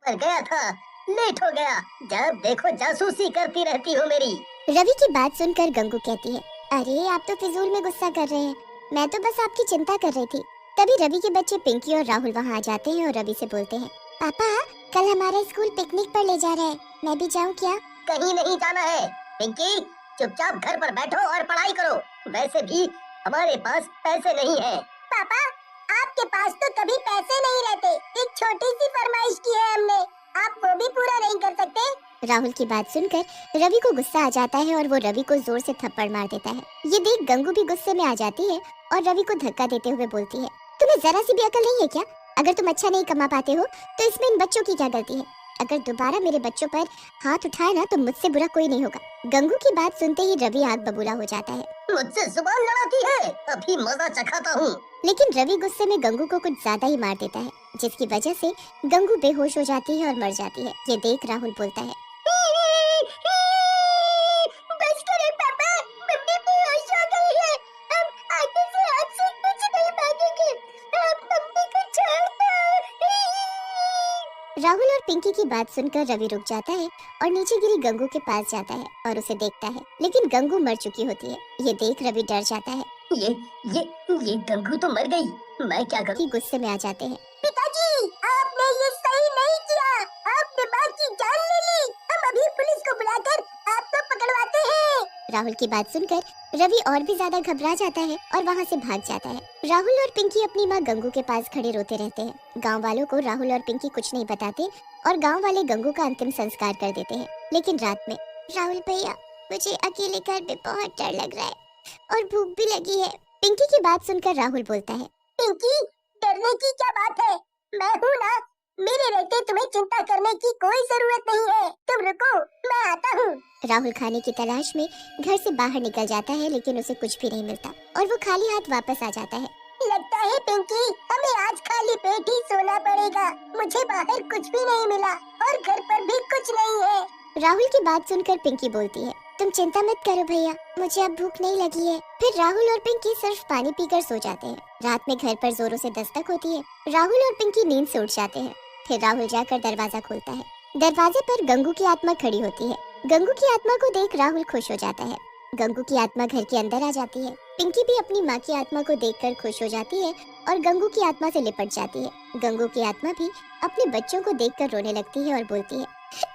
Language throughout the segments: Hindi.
पर गया था, लेट हो गया। जब देखो जासूसी करती रहती हो मेरी। रवि की बात सुनकर गंगू कहती है, अरे आप तो फिजूल में गुस्सा कर रहे हैं, मैं तो बस आपकी चिंता कर रही थी। तभी रवि के बच्चे पिंकी और राहुल वहाँ आ जाते हैं और रवि से बोलते हैं, पापा कल हमारा स्कूल पिकनिक पर ले जा रहा है, मैं भी जाऊँ क्या? कहीं नहीं जाना है पिंकी, चुपचाप घर पर बैठो और पढ़ाई करो। वैसे भी हमारे पास पैसे नहीं है। पापा आपके पास तो कभी पैसे नहीं रहते, एक छोटी सी फरमाइश की है हमने, आप वो भी पूरा नहीं कर सकते? राहुल की बात सुनकर रवि को गुस्सा आ जाता है और वो रवि को जोर से थप्पड़ मार देता है। ये देख गंगू भी गुस्से में आ जाती है और रवि को धक्का देते हुए बोलती है, तुम्हें जरा सी भी अकल नहीं है क्या? अगर तुम अच्छा नहीं कमा पाते हो तो इसमें इन बच्चों की क्या गलती है? अगर दोबारा मेरे बच्चों पर हाथ उठाए ना तो मुझसे बुरा कोई नहीं होगा। गंगू की बात सुनते ही रवि आग बबूला हो जाता है। मुझसे जुबान लड़ाती है, अभी मजा चखाता हूँ। लेकिन रवि गुस्से में गंगू को कुछ ज्यादा ही मार देता है, जिसकी वजह से गंगू बेहोश हो जाती है और मर जाती है। ये देख राहुल बोलता है, बस करें पापा, मम्मी बेहोश हो गई है, अब आगे से आपसे कुछ नहीं मांगेंगे, आप मम्मी को छोड़ दो। राहुल और पिंकी की बात सुनकर रवि रुक जाता है और नीचे गिरी गंगू के पास जाता है और उसे देखता है, लेकिन गंगू मर चुकी होती है। ये देख रवि डर जाता है। ये गंगू तो मर गई, मैं क्या करूं? गुस्से में आ जाते हैं, पिताजी आपने ये सही नहीं किया, आपने माँ की जान ले ली, हम अभी पुलिस को बुलाकर आपको पकड़वाते हैं। राहुल की बात सुनकर रवि और भी ज्यादा घबरा जाता है और वहाँ से भाग जाता है। राहुल और पिंकी अपनी माँ गंगू के पास खड़े रोते रहते हैं। गाँव वालों को राहुल और पिंकी कुछ नहीं बताते और गाँव वाले गंगू का अंतिम संस्कार कर देते हैं। लेकिन रात में, राहुल भैया मुझे अकेले घर में बहुत डर लग रहा है और भूख भी लगी है। पिंकी की बात सुनकर राहुल बोलता है, पिंकी डरने की क्या बात है, मैं हूँ ना, मेरे रहते तुम्हें चिंता करने की कोई जरूरत नहीं है, तुम रुको मैं आता हूँ। राहुल खाने की तलाश में घर से बाहर निकल जाता है, लेकिन उसे कुछ भी नहीं मिलता और वो खाली हाथ वापस आ जाता है। लगता है पिंकी हमें आज खाली पेट ही सोना पड़ेगा, मुझे बाहर कुछ भी नहीं मिला और घर पर भी कुछ नहीं है। राहुल की बात सुनकर पिंकी बोलती है, तुम चिंता मत करो भैया, मुझे अब भूख नहीं लगी है। फिर राहुल और पिंकी सिर्फ पानी पीकर सो जाते हैं। रात में घर पर जोरों से दस्तक होती है। राहुल और पिंकी नींद से उठ जाते हैं। फिर राहुल जाकर दरवाजा खोलता है। दरवाजे पर गंगू की आत्मा खड़ी होती है। गंगू की आत्मा को देख राहुल खुश हो जाता है। गंगू की आत्मा घर के अंदर आ जाती है। पिंकी भी अपनी माँ की आत्मा को देखकर खुश हो जाती है और गंगू की आत्मा से लिपट जाती है। गंगू की आत्मा भी अपने बच्चों को देखकर रोने लगती है और बोलती है,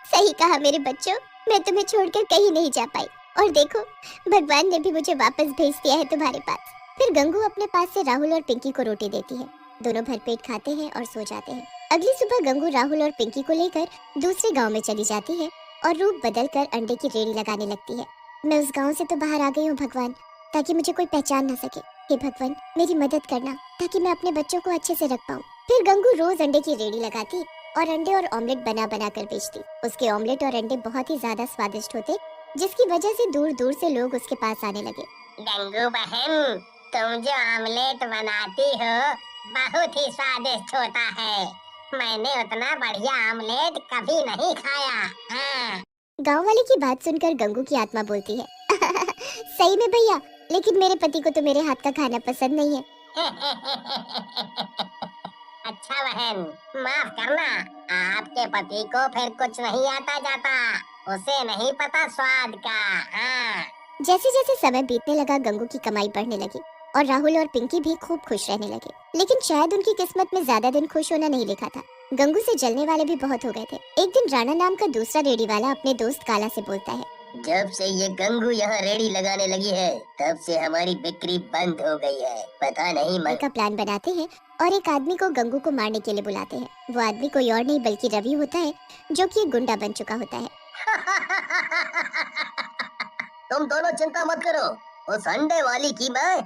सही कहा मेरे बच्चों, मैं तुम्हें छोड़कर कहीं नहीं जा पाई और देखो भगवान ने भी मुझे वापस भेज दिया है तुम्हारे पास। फिर गंगू अपने पास से राहुल और पिंकी को रोटी देती है। दोनों भरपेट खाते हैं और सो जाते हैं। अगली सुबह गंगू राहुल और पिंकी को लेकर दूसरे गांव में चली जाती है और रूप बदलकर अंडे की रेडी लगाने लगती है। मैं उस गांव से तो बाहर आ गई हूँ भगवान, ताकि मुझे कोई पहचान न सके। हे भगवान मेरी मदद करना ताकि मैं अपने बच्चों को अच्छे से रख पाऊँ। फिर गंगू रोज अंडे की रेडी लगाती और अंडे और ऑमलेट बना बना कर बेचती। उसके ऑमलेट और अंडे बहुत ही ज्यादा स्वादिष्ट होते, जिसकी वजह से दूर दूर से लोग उसके पास आने लगे। गंगू बहन, तुम जो ऑमलेट बनाती हो बहुत ही स्वादिष्ट होता है, मैंने उतना बढ़िया ऑमलेट कभी नहीं खाया। हाँ। गाँव वाले की बात सुनकर गंगू की आत्मा बोलती है, सही में भैया, लेकिन मेरे पति को तो मेरे हाथ का खाना पसंद नहीं है। अच्छा बहन, माफ करना, आपके पति को फिर कुछ नहीं आता जाता, उसे नहीं पता स्वाद का। हाँ। जैसे जैसे समय बीतने लगा गंगू की कमाई बढ़ने लगी और राहुल और पिंकी भी खूब खुश रहने लगे। लेकिन शायद उनकी किस्मत में ज्यादा दिन खुश होना नहीं लिखा था। गंगू से जलने वाले भी बहुत हो गए थे। एक दिन राणा नाम का दूसरा रेडी वाला अपने दोस्त काला से बोलता है, जब से ये गंगू यहाँ रेडी लगाने लगी है तब से हमारी बिक्री बंद हो गई है, पता नहीं मैं का प्लान बनाते हैं और एक आदमी को गंगू को मारने के लिए बुलाते हैं। वो आदमी कोई और नहीं बल्कि रवि होता है, जो कि एक गुंडा बन चुका होता है। तुम दोनों चिंता मत करो, उस अंडे वाली की मैं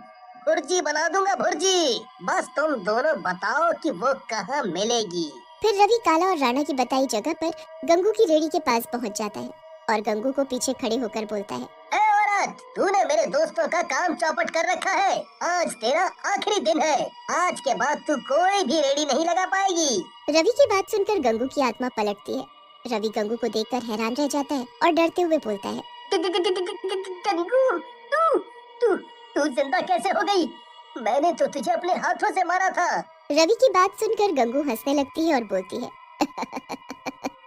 भुर्जी बना दूंगा, भुर्जी। बस तुम दोनों बताओ कि वो कहाँ मिलेगी। फिर रवि काला और राणा की बताई जगह पर गंगू की रेडी के पास पहुँच जाता है और गंगू को पीछे खड़े होकर बोलता है, ए औरत, तूने मेरे दोस्तों का काम चौपट कर रखा है, आज तेरा आखिरी दिन है, आज के बाद तू कोई भी रेडी नहीं लगा पाएगी। रवि की बात सुनकर गंगू की आत्मा पलटती है। रवि गंगू को देखकर हैरान रह जाता है और डरते हुए बोलता है, गंगू, तू तू तू जिंदा कैसे हो गई? मैंने तो तुझे अपने हाथों से मारा था। रवि की बात सुनकर गंगू हंसने लगती है और बोलती है,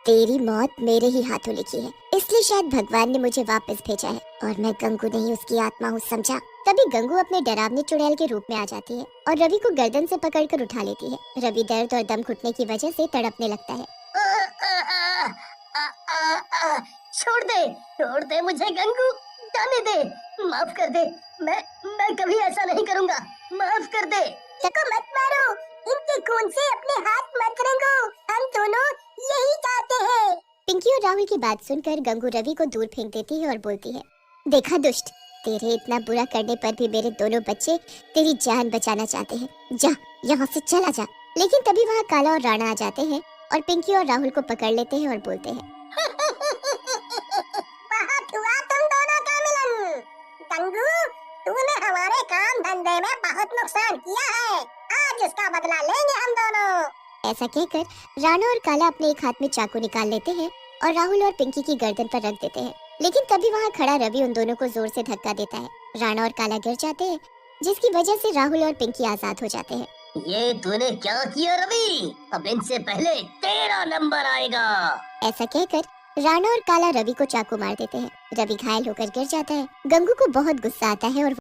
तेरी मौत मेरे ही हाथों लिखी है, इसलिए शायद भगवान ने मुझे वापस भेजा है और मैं गंगू नहीं उसकी आत्मा हूँ, समझा। तभी गंगू अपने डरावने चुड़ैल के रूप में आ जाती है और रवि को गर्दन से पकड़कर उठा लेती है। रवि दर्द और दम घुटने की वजह से तड़पने लगता है। छोड़ दे मुझे गंगू, जाने दे, माफ कर दे, मैं कभी ऐसा नहीं करूँगा, माफ कर दे। इनको मत मारो, इनके खून से अपने हाथ मत रंगो, हम दोनों यही चाहते हैं। पिंकी और राहुल की बात सुनकर गंगू रवि को दूर फेंक देती है और बोलती है, देखा दुष्ट, तेरे इतना बुरा करने पर भी मेरे दोनों बच्चे तेरी जान बचाना चाहते हैं, जा यहाँ से चला जा। लेकिन तभी वहाँ काला और राणा आ जाते हैं और पिंकी और राहुल को पकड़ लेते हैं और बोलते हैं, बहुत हुआ तुम दोनों का मिलन। गंगू, तूने हमारे काम धंधे में बहुत नुकसान किया है, आज इसका बदला लेंगे हम दोनों। ऐसा कहकर राणा और काला अपने एक हाथ में चाकू निकाल लेते हैं और राहुल और पिंकी की गर्दन पर रख देते हैं। लेकिन तभी वहाँ खड़ा रवि उन दोनों को जोर से धक्का देता है। राणा और काला गिर जाते हैं, जिसकी वजह से राहुल और पिंकी आजाद हो जाते हैं। ये तूने क्या किया रवि? अब इनसे पहले तेरा नंबर आएगा। ऐसा कहकर राणा और काला रवि को चाकू मार देते हैं। रवि घायल होकर गिर जाता है। गंगू को बहुत गुस्सा आता है और